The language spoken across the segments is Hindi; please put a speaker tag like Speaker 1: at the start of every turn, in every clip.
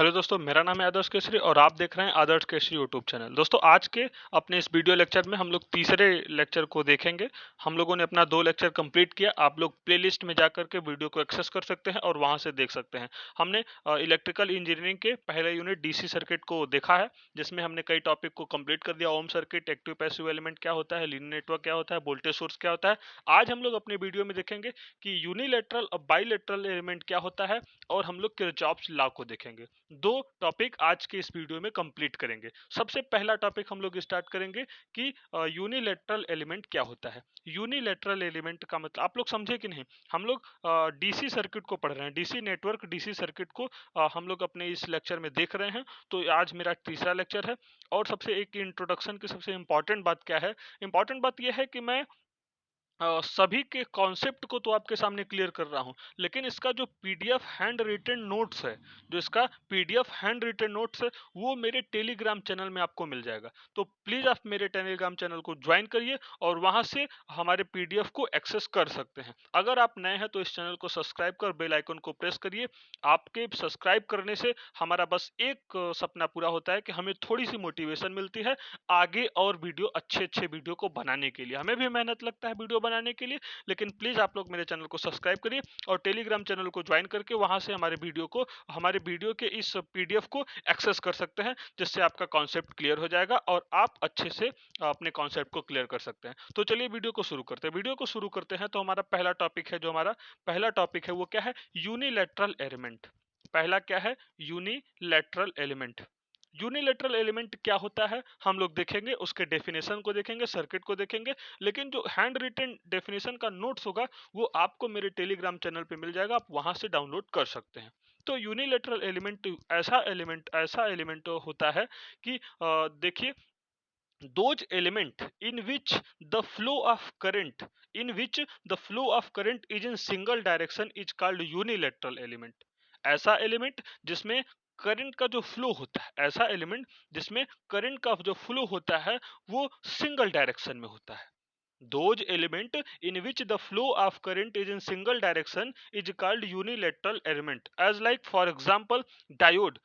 Speaker 1: हेलो दोस्तों, मेरा नाम है आदर्श केसरी और आप देख रहे हैं आदर्श केसरी यूट्यूब चैनल। दोस्तों, आज के अपने इस वीडियो लेक्चर में हम लोग तीसरे लेक्चर को देखेंगे। हम लोगों ने अपना 2 लेक्चर कंप्लीट किया। आप लोग प्लेलिस्ट में जाकर के वीडियो को एक्सेस कर सकते हैं और वहां से देख सकते हैं। हमने इलेक्ट्रिकल इंजीनियरिंग के पहले यूनिट डीसी सर्किट को देखा है, जिसमें हमने कई टॉपिक को कंप्लीट कर दिया। ओम सर्किट, एक्टिव पैसिव एलिमेंट क्या होता है, लीनियर नेटवर्क क्या होता है, वोल्टेज सोर्स क्या होता है। आज हम लोग अपने वीडियो में देखेंगे कि यूनिलेटरल और बाइलेटरल एलिमेंट क्या होता है और हम लोग किरचॉफ्स लॉ को देखेंगे। 2 टॉपिक आज के इस वीडियो में कंप्लीट करेंगे। सबसे पहला टॉपिक हम लोग स्टार्ट करेंगे कि यूनिलेटरल एलिमेंट क्या होता है। यूनिलेटरल एलिमेंट का मतलब आप लोग समझे कि नहीं। हम लोग डीसी सर्किट को पढ़ रहे हैं, डीसी नेटवर्क, डीसी सर्किट को हम लोग अपने इस लेक्चर में देख रहे हैं। तो आज मेरा तीसरा लेक्चर है और सबसे एक इंट्रोडक्शन की सबसे इंपॉर्टेंट बात क्या है। इंपॉर्टेंट बात यह है कि मैं सभी के कॉन्सेप्ट को तो आपके सामने क्लियर कर रहा हूं, लेकिन इसका जो पीडीएफ हैंड रिटन नोट्स है, जो इसका पीडीएफ हैंड रिटन नोट्स है, वो मेरे टेलीग्राम चैनल में आपको मिल जाएगा। तो प्लीज आप मेरे टेलीग्राम चैनल को ज्वाइन करिए और वहां से हमारे पीडीएफ को एक्सेस कर सकते हैं। अगर आप नए हैं तो इस चैनल को सब्सक्राइब कर बेल आइकन को प्रेस करिए। आपके सब्सक्राइब करने से हमारा बस एक सपना पूरा होता है कि हमें थोड़ी सी मोटिवेशन मिलती है आगे और वीडियो, अच्छे अच्छे वीडियो को बनाने के लिए। हमें भी मेहनत लगता है वीडियो बनाने के लिए, लेकिन प्लीज आप लोग मेरे चैनल को सब्सक्राइब करिए और टेलीग्राम चैनल को ज्वाइन करके वहां से हमारे वीडियो के इस पीडीएफ को एक्सेस कर सकते हैं, जिससे आपका कॉन्सेप्ट क्लियर हो जाएगा और आप अच्छे से अपने कॉन्सेप्ट को क्लियर कर सकते हैं। तो चलिए वीडियो को शुरू करते हैं। वीडियो को शुरू करते हैं तो हमारा पहला टॉपिक है, जो हमारा पहला टॉपिक है वो क्या है, यूनिलैटरल एलिमेंट। पहला क्या है, यूनिलैटरल एलिमेंट। यूनिलेटरल एलिमेंट क्या होता है हम लोग देखेंगे, उसके डेफिनेशन को देखेंगे, सर्किट को देखेंगे। लेकिन जो हैंड रिटन डेफिनेशन का नोट्स होगा वो आपको मेरे टेलीग्राम चैनल पे मिल जाएगा, आप वहां से डाउनलोड कर सकते हैं। तो यूनिलेटरल एलिमेंट ऐसा एलिमेंट होता है कि देखिए, those element in which the flow of current is in single direction is called unilateral element। ऐसा एलिमेंट जिसमें करंट का जो फ्लो होता है, ऐसा एलिमेंट जिसमें करंट का जो फ्लो होता है वो सिंगल डायरेक्शन में होता है। those element in which the flow of current is in single direction is called unilateral element, as like for example diode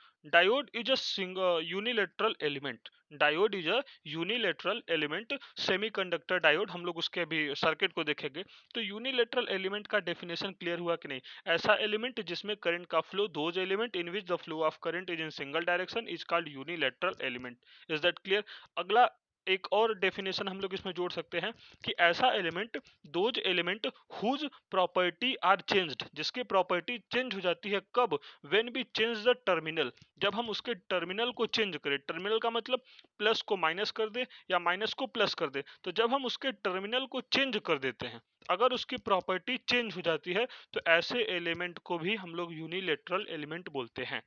Speaker 1: is a single unilateral element। Diode is a unilateral element. Semiconductor diode, हम लोग उसके अभी सर्किट को देखेंगे। तो यूनिलेटरल एलिमेंट का डेफिनेशन क्लियर हुआ कि नहीं। ऐसा एलिमेंट जिसमें करंट का flow, those element in which the flow of current is in single direction is called unilateral element. Is that clear. अगला एक और डेफिनेशन हम लोग इसमें जोड़ सकते हैं कि ऐसा element, those element whose property are changed, जिसकी प्रॉपर्टी चेंज हो जाती है कब, when we change the terminal, जब हम उसके टर्मिनल को चेंज करें। टर्मिनल का मतलब प्लस को माइनस कर दे या माइनस को प्लस कर दे। तो जब हम उसके टर्मिनल को चेंज कर देते हैं, अगर उसकी प्रॉपर्टी चेंज हो जाती है, तो ऐसे एलिमेंट को भी हम लोग यूनिलेटरल एलिमेंट बोलते हैं।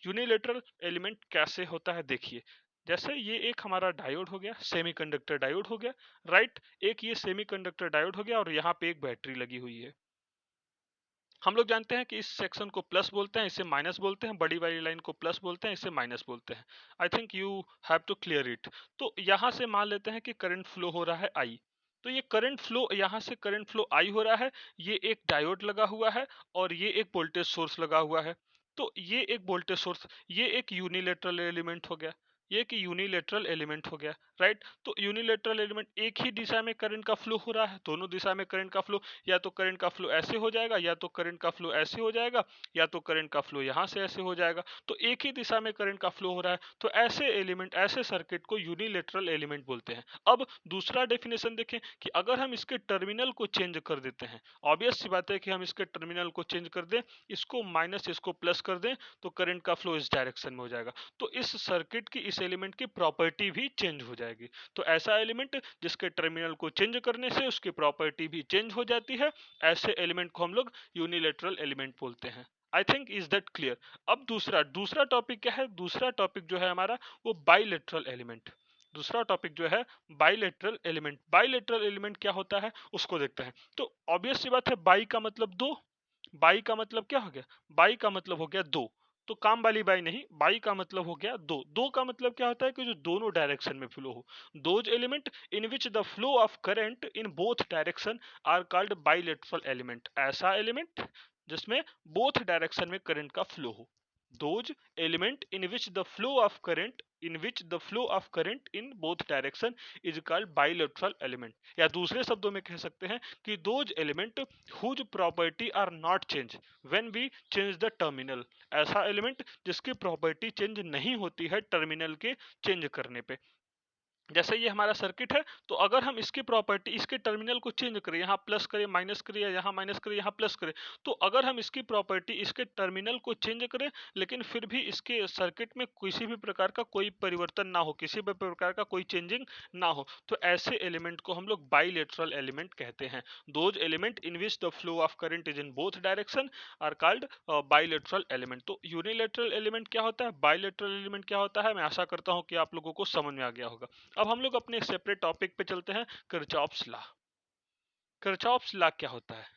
Speaker 1: यूनिलेटरल एलिमेंट कैसे होता है देखिए, जैसे ये एक हमारा डायोड हो गया, सेमीकंडक्टर डायोड हो गया, राइट। एक ये सेमीकंडक्टर डायोड हो गया और यहाँ पे एक बैटरी लगी हुई है। हम लोग जानते हैं कि इस सेक्शन को प्लस बोलते हैं, इसे माइनस बोलते हैं, बड़ी वाली लाइन को प्लस बोलते हैं, इसे माइनस बोलते हैं। I think you have to clear it. तो यहाँ से मान लेते हैं कि करंट फ्लो हो रहा है आई। तो ये करंट फ्लो, यहाँ से करंट फ्लो आई हो रहा है। ये एक डायोड लगा हुआ है और ये एक वोल्टेज सोर्स लगा हुआ है। तो ये एक वोल्टेज सोर्स, ये एक यूनिलेटरल एलिमेंट हो गया। ये कि यूनिलेटरल एलिमेंट हो गया, राइट। तो यूनिलेटरल एलिमेंट, एक ही दिशा में करंट का फ्लो हो रहा है, दोनों दिशा में करंट का फ्लो, या तो करंट का फ्लो ऐसे हो जाएगा, या तो करंट का फ्लो ऐसे हो जाएगा, या तो करंट का फ्लो यहाँ से ऐसे हो जाएगा। तो एक ही दिशा में करंट का फ्लो हो रहा है, तो ऐसे एलिमेंट, ऐसे सर्किट को यूनिलेटरल एलिमेंट बोलते हैं। अब दूसरा डेफिनेशन देखें कि अगर हम इसके टर्मिनल को चेंज कर देते हैं, ऑब्वियस सी बात है कि हम इसके टर्मिनल को चेंज कर दें, इसको माइनस इसको प्लस कर दें, तो करंट का फ्लो इस डायरेक्शन में हो जाएगा। तो इस सर्किट की, इस एलिमेंट की प्रॉपर्टी भी चेंज हो जाएगी। तो ऐसा एलिमेंट जिसके टर्मिनल को चेंज करने से उसकी प्रॉपर्टी भी चेंज हो जाती है, ऐसे एलिमेंट को हम लोग यूनिलेटरल एलिमेंट बोलते हैं। I think is that clear. अब दूसरा दूसरा टॉपिक क्या है, दूसरा टॉपिक जो है हमारा वो बाइलेटरल एलिमेंट। दूसरा टॉपिक जो है बाइलेटरल एलिमेंट। बाइलेटरल एलिमेंट क्या होता है उसको देखते हैं। तो ऑब्वियस सी बात है, बाई का मतलब दो। बाई का मतलब क्या हो गया, बाई का मतलब हो गया दो। तो काम वाली बाई नहीं, बाई का मतलब हो गया दो। दो का मतलब क्या होता है कि जो दोनों डायरेक्शन में फ्लो हो। Those element in which the flow of current in both direction are called bilateral element. ऐसा एलिमेंट जिसमें बोथ डायरेक्शन में करंट का फ्लो हो। those element in which the flow of current in both direction is called bilateral element, या दूसरे शब्दों में कह सकते हैं कि those element whose property are not change when we change the terminal, ऐसा एलिमेंट जिसकी प्रॉपर्टी चेंज नहीं होती है टर्मिनल के चेंज करने पे। जैसे ये हमारा सर्किट है, तो अगर हम इसकी प्रॉपर्टी इसके टर्मिनल को चेंज करें, यहाँ प्लस करें माइनस करें, या यहाँ माइनस करें यहाँ प्लस करें, तो अगर हम इसकी प्रॉपर्टी इसके टर्मिनल को चेंज करें लेकिन फिर भी इसके सर्किट में किसी भी प्रकार का कोई परिवर्तन ना हो, किसी भी प्रकार का कोई चेंजिंग ना हो, तो ऐसे एलिमेंट को हम लोग बाइलेटरल एलिमेंट कहते हैं। Those element in which the flow of current is in both direction are called bilateral element. तो यूनिलेटरल एलिमेंट क्या होता है, बाइलेटरल एलिमेंट क्या होता है, मैं आशा करता हूँ कि आप लोगों को समझ में आ गया होगा। अब हम लोग अपने सेपरेट टॉपिक पे चलते हैं, किरचॉफ्स लॉ। किरचॉफ्स लॉ क्या होता है?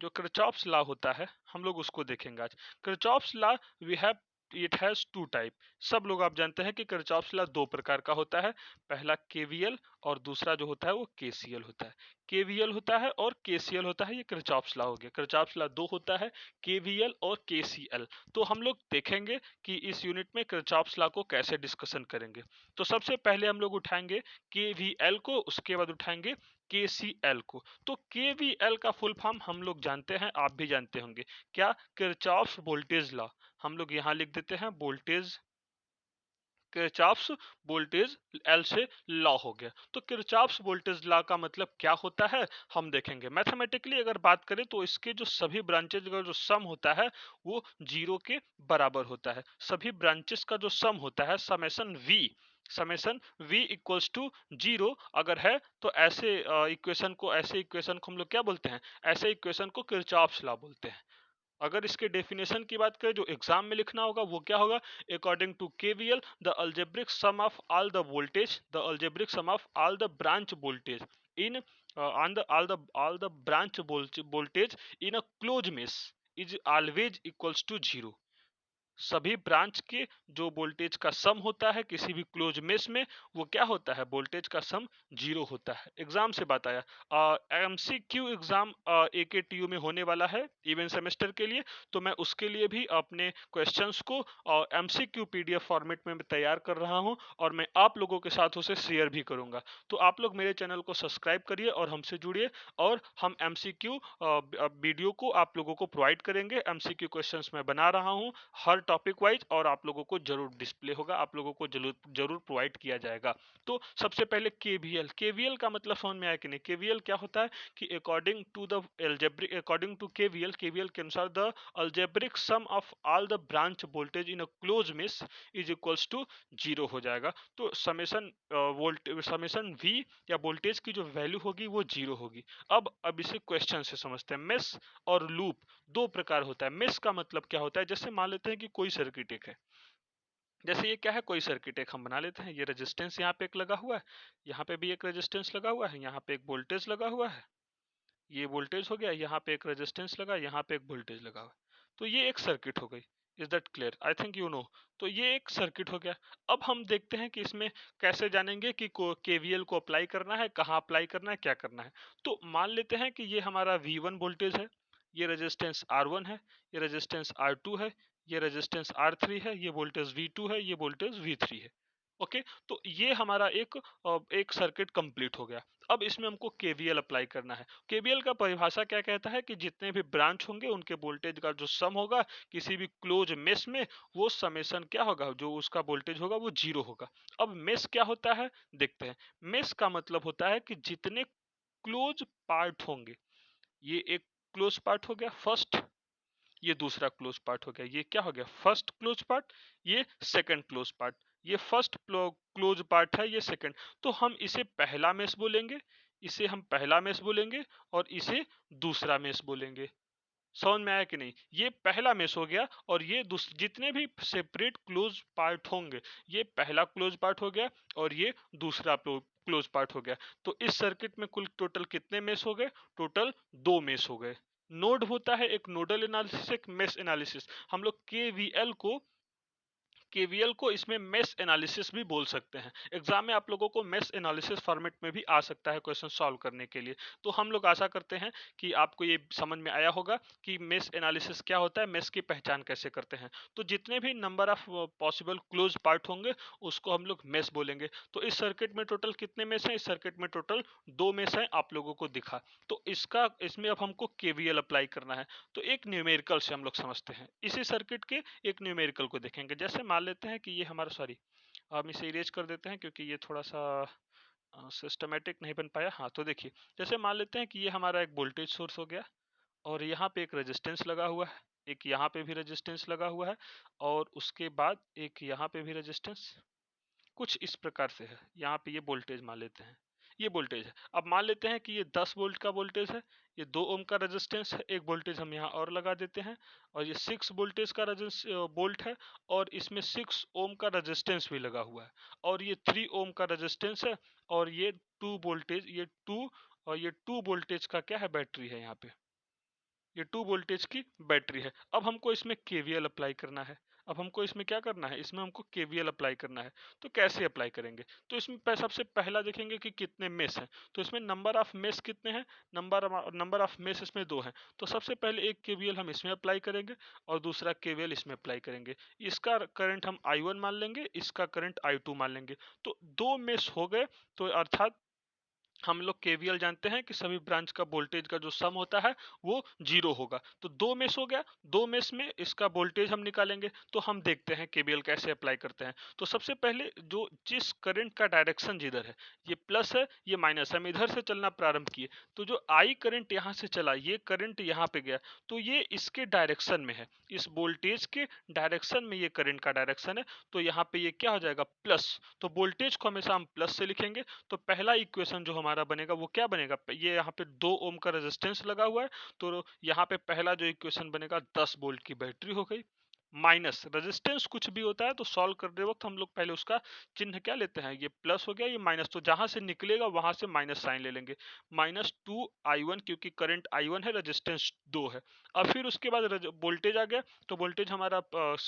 Speaker 1: जो किरचॉफ्स लॉ होता है हम लोग उसको देखेंगे आज। Kirchhoff's law we have it has to type. सब लोग आप जानते हैं कि किरचॉफ्स लॉ दो प्रकार का होता है, पहला केवीएल और दूसरा जो होता है वो केसीएल होता है। केवीएल होता है और केसीएल होता है, ये किरचॉफ्स लॉ हो गया। किरचॉफ्स लॉ दो होता है, केवीएल और केसीएल। तो हम लोग देखेंगे कि इस यूनिट में किरचॉफ्स लॉ को कैसे डिस्कशन करेंगे। तो सबसे पहले हम लोग उठाएंगे केवीएल को, उसके बाद उठाएंगे केसीएल को। तो केवीएल का फुल फॉर्म हम लोग जानते हैं, आप भी जानते होंगे, क्या, किरचॉफ्स वोल्टेज लॉ। हम लोग यहाँ लिख देते हैं वोल्टेज, किरचॉफ्स वोल्टेज एल से लॉ हो गया। तो किरचॉफ्स वोल्टेज लॉ का मतलब क्या होता है हम देखेंगे। मैथमेटिकली अगर बात करें तो इसके जो सभी ब्रांचेज का जो सम होता है वो जीरो के बराबर होता है। सभी ब्रांचेस का जो सम होता है summation v equals to zero अगर है, तो ऐसे इक्वेशन को हम लोग क्या बोलते हैं, ऐसे इक्वेशन को किरचॉफ्स लॉ बोलते हैं। अगर इसके डेफिनेशन की बात करें जो एग्जाम में लिखना होगा वो क्या होगा, according to KVL the algebraic sum of all the voltage, the algebraic sum of all the branch voltage in on the all the branch voltage in a closed mesh is always equals to zero. सभी ब्रांच के जो वोल्टेज का सम होता है किसी भी क्लोज मेश में, वो क्या होता है, वोल्टेज का सम जीरो होता है। एग्जाम से बात आया, एमसीक्यू एग्जाम एकेटीयू में होने वाला है इवन सेमेस्टर के लिए, तो मैं उसके लिए भी अपने क्वेश्चंस को एमसीक्यू पीडीएफ फॉर्मेट में तैयार कर रहा हूं और मैं आप लोगों के साथ उसे शेयर भी करूंगा। तो आप लोग मेरे चैनल को सब्सक्राइब करिए और हमसे जुड़िए, और हम एमसीक्यू वीडियो को आप लोगों को प्रोवाइड करेंगे। एमसीक्यू क्वेश्चंस मैं बना रहा हूं हर टॉपिक वाइज, और आप लोगों को जरूर डिस्प्ले होगा, आप लोगों को जरूर जरूर प्रोवाइड किया जाएगा। तो सबसे पहले केवीएल, केवीएल का मतलब समझ में आया कि नहीं। केवीएल क्या होता है कि अकॉर्डिंग टू केवीएल, केवीएल के अनुसार the algebraic sum of all the branch voltage in a close mesh is equals to zero हो जाएगा। तो समेसन वी या वोल्टेज की जो वैल्यू होगी वो जीरो होगी। अब इसे क्वेश्चन से समझते हैं। मेश और लूप दो प्रकार होता है। मेश का मतलब क्या होता है, जैसे मान लेते हैं कि कोई सर्किट एक है, जैसे ये क्या है, कोई सर्किट एक हम बना लेते हैं, ये रेजिस्टेंस यहाँ पे एक लगा हुआ है, यहाँ पे भी एक रेजिस्टेंस लगा हुआ है, यहाँ पे एक वोल्टेज लगा हुआ है, ये वोल्टेज हो गया, यहाँ पे एक रेजिस्टेंस लगा, यहाँ पे एक वोल्टेज लगा हुआ है। तो ये एक सर्किट हो गई। Is that clear, I think you know. तो ये एक सर्किट हो गया। अब हम देखते हैं कि इसमें कैसे जानेंगे कि केवीएल को अप्लाई करना है, कहाँ अप्लाई करना है, क्या करना है। तो मान लेते हैं कि ये हमारा V1 वोल्टेज है, ये रेजिस्टेंस R1 है, ये रेजिस्टेंस R2 है, ये रेजिस्टेंस R3 है, ये वोल्टेज V2 है, ये वोल्टेज V3 है। ओके, तो ये हमारा एक सर्किट कंप्लीट हो गया। अब इसमें हमको केवीएल अप्लाई करना है। केवीएल का परिभाषा क्या कहता है कि जितने भी ब्रांच होंगे उनके वोल्टेज का जो सम होगा किसी भी क्लोज मेश में, वो समेशन क्या होगा, जो उसका वोल्टेज होगा वो जीरो होगा। अब मेश क्या होता है देखते हैं। मेश का मतलब होता है कि जितने क्लोज पार्ट होंगे, ये एक क्लोज पार्ट हो गया फर्स्ट, ये दूसरा क्लोज पार्ट हो गया, ये क्या हो गया, फर्स्ट क्लोज पार्ट, ये सेकंड क्लोज पार्ट, ये फर्स्ट क्लोज पार्ट है, ये सेकंड। तो हम इसे पहला मेश बोलेंगे, इसे हम पहला मेश बोलेंगे, और इसे दूसरा मेश बोलेंगे। समझ में आया कि नहीं। ये पहला मेश हो गया, और ये जितने भी सेपरेट क्लोज पार्ट होंगे, ये पहला क्लोज पार्ट हो गया और ये दूसरा क्लोज पार्ट हो गया। तो इस सर्किट में कुल टोटल कितने मेश हो गए, टोटल दो मेश हो गए। नोड होता है एक नोडल एनालिसिस, एक मेश एनालिसिस। हम लोग केवीएल को केवीएल को इसमें मेश एनालिसिस भी बोल सकते हैं। एग्जाम में आप लोगों को मेश एनालिसिस फॉर्मेट में भी आ सकता है क्वेश्चन सॉल्व करने के लिए। तो हम लोग आशा करते हैं कि आपको ये समझ में आया होगा कि मेश एनालिसिस क्या होता है, मेश की पहचान कैसे करते हैं। तो जितने भी number of possible close part होंगे उसको हम लोग मेश बोलेंगे। तो इस सर्किट में टोटल कितने मेश हैं? इस सर्किट में टोटल 2 मेश हैं, आप लोगों को दिखा। तो इसमें अब हमको केवीएल अप्लाई करना है। तो एक न्यूमेरिकल से हम लोग समझते हैं, इसी सर्किट के एक न्यूमेरिकल को देखेंगे। जैसे मान लेते हैं कि ये हमारा, सॉरी हम इसे इरेज कर देते हैं क्योंकि ये थोड़ा सा सिस्टमेटिक नहीं बन पाया। हाँ, तो देखिए जैसे मान लेते हैं कि ये हमारा एक वोल्टेज सोर्स हो गया और यहाँ पे एक रेजिस्टेंस लगा हुआ है, एक यहाँ पे भी रेजिस्टेंस लगा हुआ है और उसके बाद एक यहाँ पे भी रेजिस्टेंस। कुछ इस प्रकार से है। यहाँ पे ये वोल्टेज मान लेते हैं, ये वोल्टेज है। अब मान लेते हैं कि ये 10 वोल्ट का वोल्टेज है, ये 2 ओम का रेजिस्टेंस है, एक वोल्टेज हम यहाँ और लगा देते हैं और ये 6 वोल्टेज का वोल्ट है और इसमें 6 ओम का रेजिस्टेंस भी लगा हुआ है और ये 3 ओम का रेजिस्टेंस है और ये 2 वोल्टेज, ये 2 और ये 2 वोल्टेज का क्या है, बैटरी है। यहाँ पे ये 2 वोल्टेज की बैटरी है। अब हमको इसमें केवीएल अप्लाई करना है। अब हमको इसमें क्या करना है, इसमें हमको केवीएल अप्लाई करना है। तो कैसे अप्लाई करेंगे? तो इसमें सबसे पहला देखेंगे कि कितने मेश हैं। तो इसमें नंबर ऑफ मेश कितने हैं? नंबर ऑफ मेश इसमें 2 हैं। तो सबसे पहले एक केवीएल हम इसमें अप्लाई करेंगे और दूसरा केवीएल इसमें अप्लाई करेंगे। इसका करंट हम I1 मान लेंगे, इसका करंट I2 मान लेंगे। तो 2 मेश हो गए। तो अर्थात हम लोग केवीएल जानते हैं कि सभी ब्रांच का वोल्टेज का जो सम होता है वो 0 होगा। तो 2 मेश हो गया, 2 मेश में इसका वोल्टेज हम निकालेंगे। तो हम देखते हैं केवीएल कैसे अप्लाई करते हैं। तो सबसे पहले जो जिस करंट का डायरेक्शन जिधर है, ये प्लस है, ये माइनस, हम इधर से चलना प्रारंभ किए। तो जो आई करंट यहाँ से चला, ये करंट यहाँ पे गया, तो ये इसके डायरेक्शन में है, इस वोल्टेज के डायरेक्शन में ये करंट का डायरेक्शन है। तो यहाँ पे ये क्या हो जाएगा, प्लस। तो वोल्टेज को हमेशा हम प्लस से लिखेंगे। तो पहला इक्वेशन जो हमारा बनेगा वो क्या बनेगा, ये यहाँ पे 2 ओम का रेजिस्टेंस लगा हुआ है। तो यहाँ पे पहला जो इक्वेशन बनेगा 10 वोल्ट की बैटरी हो गई। माइनस रेजिस्टेंस कुछ भी होता है तो सॉल्व करते वक्त हम लोग पहले उसका चिन्ह क्या लेते हैं, ये प्लस हो गया, ये माइनस, तो जहां से निकलेगा वहां से माइनस साइन ले लेंगे। -2I1 क्योंकि करंट I1 है, रेजिस्टेंस 2 है। अब फिर उसके बाद वोल्टेज आ गया। तो वोल्टेज हमारा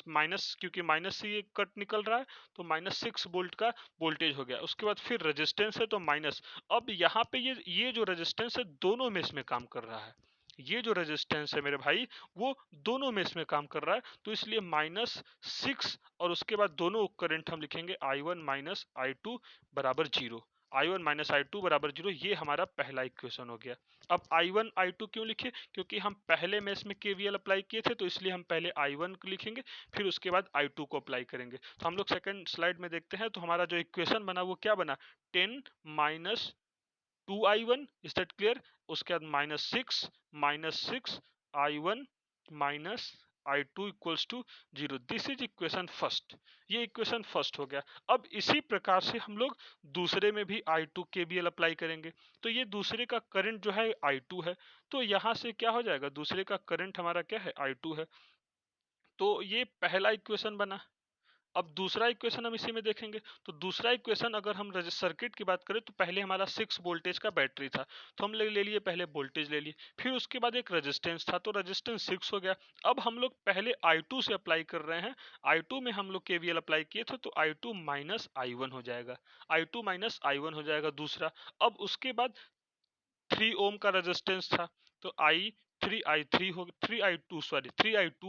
Speaker 1: माइनस, क्योंकि माइनस से ये कट निकल रहा है, तो -6 वोल्ट का वोल्टेज हो गया। उसके बाद फिर रेजिस्टेंस है तो माइनस। अब यहाँ पे ये जो रेजिस्टेंस है दोनों में इसमें काम कर रहा है। ये जो रेजिस्टेंस है मेरे भाई वो दोनों में इसमें काम कर रहा है। तो इसलिए -6 और उसके बाद दोनों करंट हम लिखेंगे I1 माइनस I2 बराबर 0। I1 माइनस I2 बराबर 0, ये हमारा पहला इक्वेशन हो गया। अब I1 I2 क्यों लिखे, क्योंकि हम पहले में इसमें केवीएल अप्लाई किए थे, तो इसलिए हम पहले I1 को लिखेंगे फिर उसके बाद I2 को अप्लाई करेंगे। तो हम लोग सेकंड स्लाइड में देखते हैं। तो हमारा जो इक्वेशन बना वो क्या बना, 10 minus 2I1, is that clear. उसके बाद -6 I1 minus I2 equals to 0। This is equation first. ये इक्वेशन फर्स्ट हो गया। अब इसी प्रकार से हम लोग दूसरे में भी I2 केवीएल अप्लाई करेंगे। तो ये दूसरे का करंट जो है I2 है, तो यहाँ से क्या हो जाएगा, दूसरे का करंट हमारा क्या है, I2 है। तो ये पहला इक्वेशन बना। अब दूसरा इक्वेशन हम इसी में देखेंगे। तो दूसरा इक्वेशन अगर हम सर्किट की बात करें तो पहले हमारा 6 वोल्टेज का बैटरी था, तो हम ले लिए पहले वोल्टेज ले लिए, फिर उसके बाद एक रेजिस्टेंस था तो रेजिस्टेंस 6 हो गया। अब हम लोग पहले I2 से अप्लाई कर रहे हैं। I2 में हम लोग केवीएल अप्लाई किए थे तो I2 माइनस I1 हो जाएगा, I2 माइनस I1 हो जाएगा दूसरा। अब उसके बाद 3 ओम का रेजिस्टेंस था तो थ्री आई टू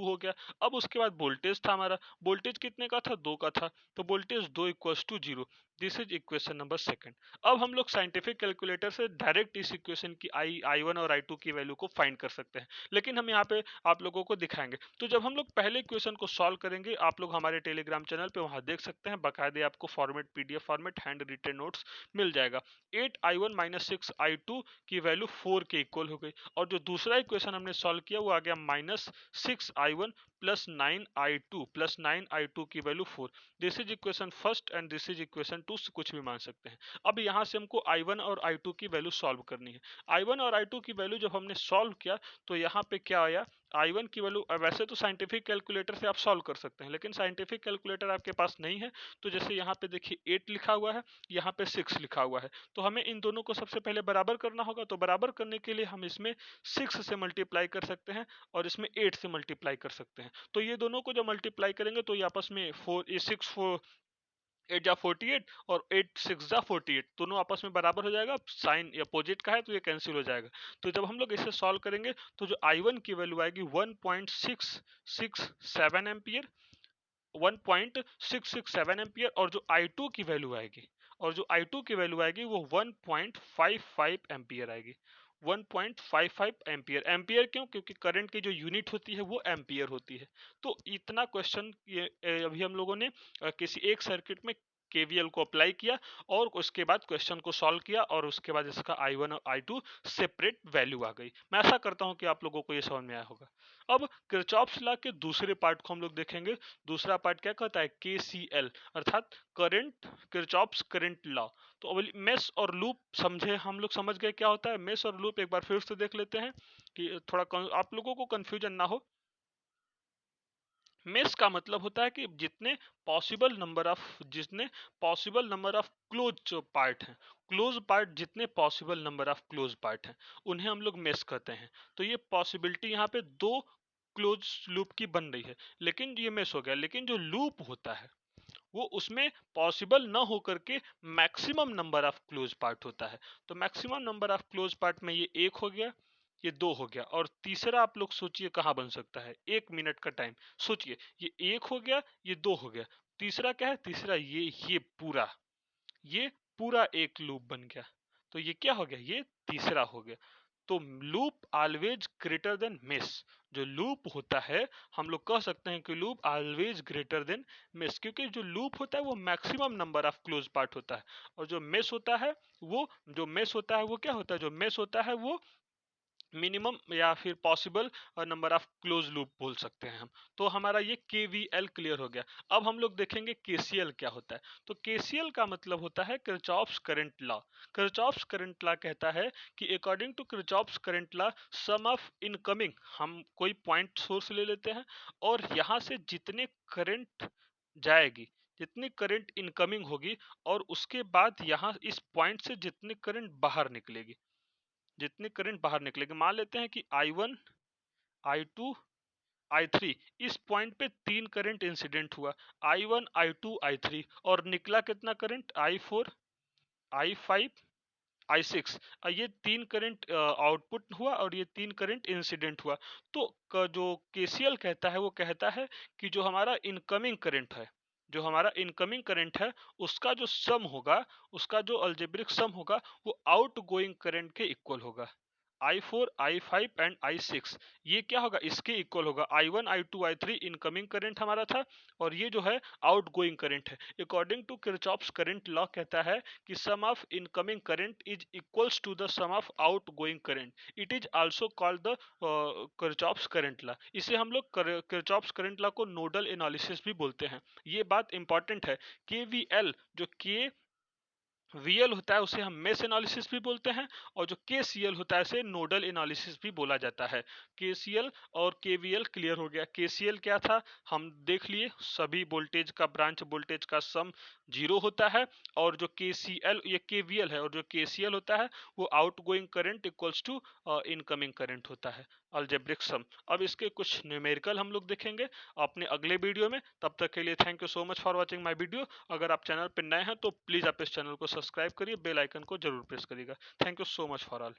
Speaker 1: हो गया। अब उसके बाद वोल्टेज था हमारा, वोल्टेज कितने का था, 2 का था, तो voltage 2 equals to 0। This is equation number second. अब हम लोग साइंटिफिक कैलकुलेटर से डायरेक्ट इस इक्वेशन की I1 और I2 की वैल्यू को फाइंड कर सकते हैं, लेकिन हम यहाँ पे आप लोगों को दिखाएंगे। तो जब हम लोग पहले इक्वेशन को सॉल्व करेंगे, आप लोग हमारे टेलीग्राम चैनल पे वहां देख सकते हैं, बाकायदे आपको format PDF format hand written notes मिल जाएगा। 8I1 माइनस 6I2 की वैल्यू 4 के इक्वल हो गई। और जो दूसरा इक्वेशन हमने सॉल्व किया वो आ गया -6I1 प्लस 9I2 की value 4। This is equation first and this is equation 2, कुछ भी मान सकते हैं। अब यहाँ से हमको I1 और I2 की वैल्यू सॉल्व करनी है। I1 और I2 की वैल्यू जब हमने सॉल्व किया तो यहाँ पे क्या आया, I1 की वैल्यू वैसे तो साइंटिफिक कैलकुलेटर से आप सॉल्व कर सकते हैं, लेकिन साइंटिफिक कैलकुलेटर आपके पास नहीं है। तो जैसे यहाँ पे देखिए 8 लिखा हुआ है, यहाँ पे 6 लिखा हुआ है, तो हमें इन दोनों को सबसे पहले बराबर करना होगा। तो बराबर करने के लिए हम इसमें 6 से मल्टीप्लाई कर सकते हैं और इसमें 8 से मल्टीप्लाई कर सकते हैं। तो ये दोनों को जब मल्टीप्लाई करेंगे तो ये आपस में 8 जा 48 और 8 6 जा 48 दोनों आपस में बराबर हो जाएगा। साइन अपोजिट का है तो ये कैंसिल हो जाएगा। तो जब हम लोग इसे सॉल्व करेंगे तो जो I1 की वैल्यू आएगी 1.667 एम्पियर, 1.667 एम्पियर, और जो I2 की वैल्यू आएगी, वो 1.55 एम्पियर आएगी। 1.55 एम्पियर। एम्पियर क्यों? क्योंकि करंट की जो यूनिट होती है वो एम्पियर होती है। तो इतना क्वेश्चन ये अभी हम लोगों ने किसी एक सर्किट में केवीएल को अप्लाई किया और उसके बाद क्वेश्चन को सॉल्व किया, और उसके बाद इसका I1 और I2 सेपरेट वैल्यू आ गई। मैं आशा करता हूं कि आप लोगों को ये समझ में आया होगा। अब किरचॉफ्स लॉ के दूसरे पार्ट को हम लोग देखेंगे। दूसरा पार्ट क्या कहता है? KCL, अर्थात करंट, किरचॉफ्स करंट लॉ। तो अब मेश और लूप समझे, हम लोग समझ गए क्या होता है मेश और लूप। एक बार फिर से देख लेते हैं कि थोड़ा आप लोगों को कंफ्यूजन ना हो। मेश का मतलब होता है कि जितने possible number of close part हैं, क्लोज पार्ट, जितने possible number of close part हैं उन्हें हम लोग मेश कहते हैं। तो ये पॉसिबिलिटी यहाँ पे दो क्लोज लूप की बन रही है, लेकिन ये मेश हो गया। लेकिन जो लूप होता है वो उसमें पॉसिबल न होकर के maximum number of close part होता है। तो maximum number of close part में ये 1 हो गया, ये 2 हो गया, और तीसरा आप लोग सोचिए कहाँ बन सकता है। 1 मिनट का टाइम सोचिए, ये 1 हो गया, ये 2 हो गया, तीसरा क्या है? तीसरा ये पूरा एक लूप बन गया। तो ये क्या हो गया? ये तीसरा हो गया। तो loop always greater than mesh. जो लूप होता है, हम लोग कह सकते हैं कि loop always greater than mesh, क्योंकि जो लूप होता है वो maximum number of close part होता है, और जो मेश होता है वो क्या होता है? जो मेश होता है वो मिनिमम या फिर possible number of close loop बोल सकते हैं हम। तो हमारा ये केवीएल क्लियर हो गया। अब हम लोग देखेंगे केसीएल क्या होता है। तो केसीएल का मतलब होता है Kirchhoff's current law. Kirchhoff's current law कहता है कि according to Kirchhoff's current law, sum of incoming, हम कोई पॉइंट सोर्स ले लेते हैं और यहाँ से जितने करंट जाएगी, जितनी करंट इनकमिंग होगी, और उसके बाद यहाँ इस पॉइंट से जितनी करंट बाहर निकलेगी, मान लेते हैं कि I1, I2, I3, इस पॉइंट पे 3 करंट इंसिडेंट हुआ, I1, I2, I3, और निकला कितना करंट? I4, I5, I6। ये 3 करंट आउटपुट हुआ और ये 3 करंट इंसिडेंट हुआ। तो जो केसीएल कहता है वो कहता है कि जो हमारा इनकमिंग करंट है उसका जो सम होगा, उसका जो अलजेब्रिक सम होगा, वो आउट गोइंग करंट के इक्वल होगा। I4, I5 एंड I6 ये क्या होगा? इसके इक्वल होगा। I1, I2, I3 incoming current हमारा था, और ये जो है आउट गोइंग करंट है। According to Kirchhoff's current law कहता है कि sum of incoming current is equals to the sum of outgoing current. It is also called the Kirchhoff's current law. इसे हम लोग किरचॉफ्स करंट लॉ को नोडल एनालिसिस भी बोलते हैं। ये बात इंपॉर्टेंट है। केवीएल, जो के वीएल होता है उसे हम मेश एनालिसिस भी बोलते हैं, और जो केसीएल होता है उसे नोडल एनालिसिस भी बोला जाता है। केसीएल और केवीएल क्लियर हो गया। केसीएल क्या था हम देख लिए, सभी वोल्टेज का, ब्रांच वोल्टेज का सम 0 होता है, और जो केसीएल, ये केवीएल है, और जो केसीएल होता है वो outgoing current equals to incoming current होता है, अलजेब्रिक सम। अब इसके कुछ न्यूमेरिकल हम लोग देखेंगे अपने अगले वीडियो में। तब तक के लिए thank you so much for watching my video. अगर आप चैनल पर नए हैं तो प्लीज आप इस चैनल को सब्सक्राइब करिए, बेल आइकन को जरूर प्रेस करिएगा। Thank you so much for all.